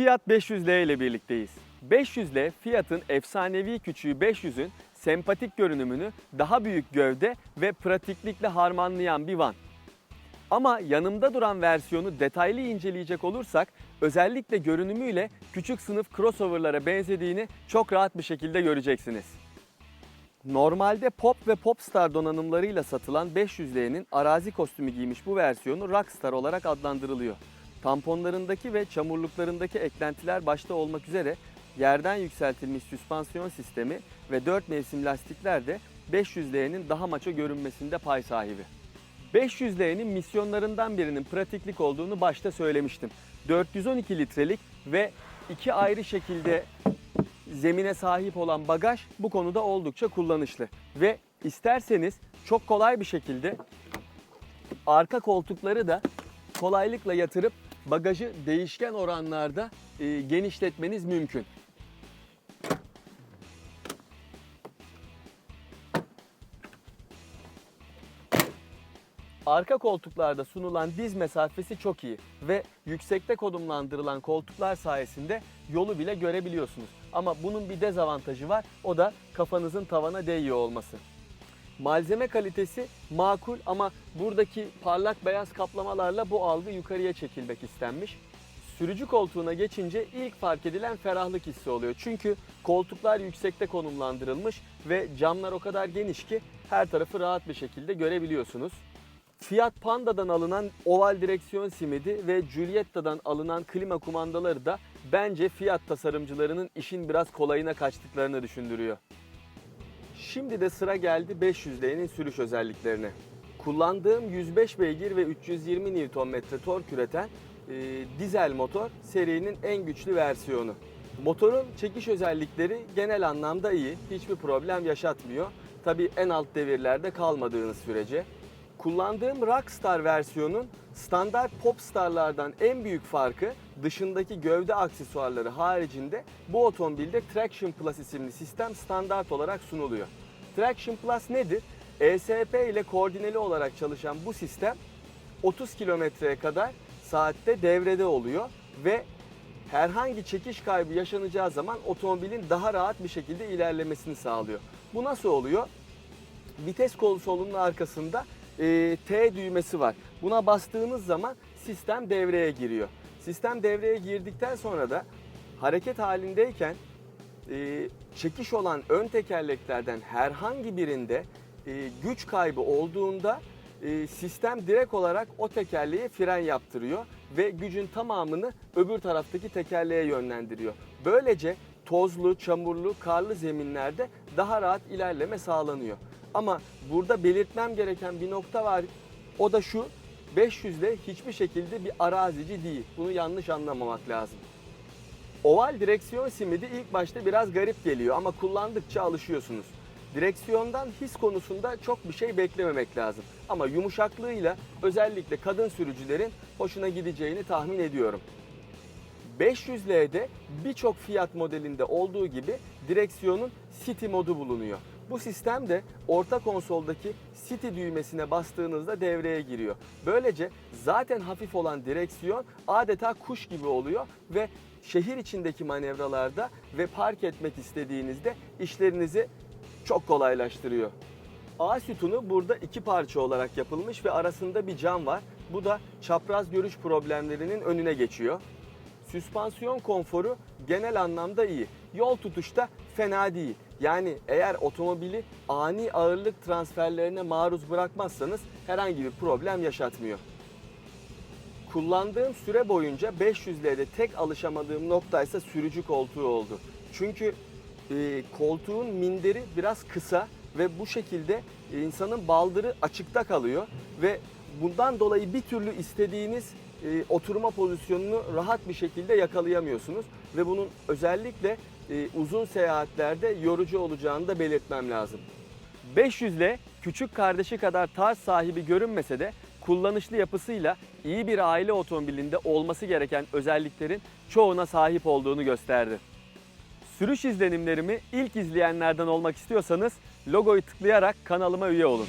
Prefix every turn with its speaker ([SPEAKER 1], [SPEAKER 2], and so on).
[SPEAKER 1] Fiat 500L ile birlikteyiz. 500L, Fiat'ın efsanevi küçüğü 500'ün sempatik görünümünü daha büyük gövde ve pratiklikle harmanlayan bir van. Ama yanımda duran versiyonu detaylı inceleyecek olursak özellikle görünümüyle küçük sınıf crossover'lara benzediğini çok rahat bir şekilde göreceksiniz. Normalde Pop ve Popstar donanımlarıyla satılan 500L'nin arazi kostümü giymiş bu versiyonu Rockstar olarak adlandırılıyor. Tamponlarındaki ve çamurluklarındaki eklentiler başta olmak üzere yerden yükseltilmiş süspansiyon sistemi ve 4 mevsim lastikler de 500L'nin daha maço görünmesinde pay sahibi. 500L'nin misyonlarından birinin pratiklik olduğunu başta söylemiştim. 412 litrelik ve iki ayrı şekilde zemine sahip olan bagaj bu konuda oldukça kullanışlı. Ve isterseniz çok kolay bir şekilde arka koltukları da kolaylıkla yatırıp bagajı değişken oranlarda genişletmeniz mümkün. Arka koltuklarda sunulan diz mesafesi çok iyi ve yüksekte konumlandırılan koltuklar sayesinde yolu bile görebiliyorsunuz. Ama bunun bir dezavantajı var, o da kafanızın tavana değiyor olması. Malzeme kalitesi makul ama buradaki parlak beyaz kaplamalarla bu algı yukarıya çekilmek istenmiş. Sürücü koltuğuna geçince ilk fark edilen ferahlık hissi oluyor. Çünkü koltuklar yüksekte konumlandırılmış ve camlar o kadar geniş ki her tarafı rahat bir şekilde görebiliyorsunuz. Fiat Panda'dan alınan oval direksiyon simidi ve Giulietta'dan alınan klima kumandaları da bence Fiat tasarımcılarının işin biraz kolayına kaçtıklarını düşündürüyor. Şimdi de sıra geldi 500L'nin sürüş özelliklerine. Kullandığım 105 beygir ve 320 Nm tork üreten dizel motor serinin en güçlü versiyonu. Motorun çekiş özellikleri genel anlamda iyi, hiçbir problem yaşatmıyor. Tabii en alt devirlerde kalmadığınız sürece. Kullandığım Rockstar versiyonun standart Popstar'lardan en büyük farkı dışındaki gövde aksesuarları haricinde bu otomobilde Traction Plus isimli sistem standart olarak sunuluyor. Traction Plus nedir? ESP ile koordineli olarak çalışan bu sistem 30 kilometreye kadar saatte devrede oluyor ve herhangi çekiş kaybı yaşanacağı zaman otomobilin daha rahat bir şekilde ilerlemesini sağlıyor. Bu nasıl oluyor? Vites konsolunun arkasında T düğmesi var. Buna bastığınız zaman sistem devreye giriyor. Sistem devreye girdikten sonra da hareket halindeyken çekiş olan ön tekerleklerden herhangi birinde güç kaybı olduğunda sistem direkt olarak o tekerleğe fren yaptırıyor ve gücün tamamını öbür taraftaki tekerleğe yönlendiriyor. Böylece tozlu, çamurlu, karlı zeminlerde daha rahat ilerleme sağlanıyor. Ama burada belirtmem gereken bir nokta var. O da şu, 500'le hiçbir şekilde bir arazici değil. Bunu yanlış anlamamak lazım. Oval direksiyon simidi ilk başta biraz garip geliyor ama kullandıkça alışıyorsunuz. Direksiyondan his konusunda çok bir şey beklememek lazım. Ama yumuşaklığıyla özellikle kadın sürücülerin hoşuna gideceğini tahmin ediyorum. 500L'de birçok Fiat modelinde olduğu gibi direksiyonun City modu bulunuyor. Bu sistem de orta konsoldaki City düğmesine bastığınızda devreye giriyor. Böylece zaten hafif olan direksiyon adeta kuş gibi oluyor ve şehir içindeki manevralarda ve park etmek istediğinizde işlerinizi çok kolaylaştırıyor. A sütunu burada iki parça olarak yapılmış ve arasında bir cam var. Bu da çapraz görüş problemlerinin önüne geçiyor. Süspansiyon konforu genel anlamda iyi. Yol tutuşta fena değil. Yani eğer otomobili ani ağırlık transferlerine maruz bırakmazsanız herhangi bir problem yaşatmıyor. Kullandığım süre boyunca 500L'de tek alışamadığım noktaysa sürücü koltuğu oldu. Çünkü koltuğun minderi biraz kısa ve bu şekilde insanın baldırı açıkta kalıyor ve bundan dolayı bir türlü istediğiniz oturma pozisyonunu rahat bir şekilde yakalayamıyorsunuz ve bunun özellikle uzun seyahatlerde yorucu olacağını da belirtmem lazım. 500L küçük kardeşi kadar tarz sahibi görünmese de kullanışlı yapısıyla iyi bir aile otomobilinde olması gereken özelliklerin çoğuna sahip olduğunu gösterdi. Sürüş izlenimlerimi ilk izleyenlerden olmak istiyorsanız logoyu tıklayarak kanalıma üye olun.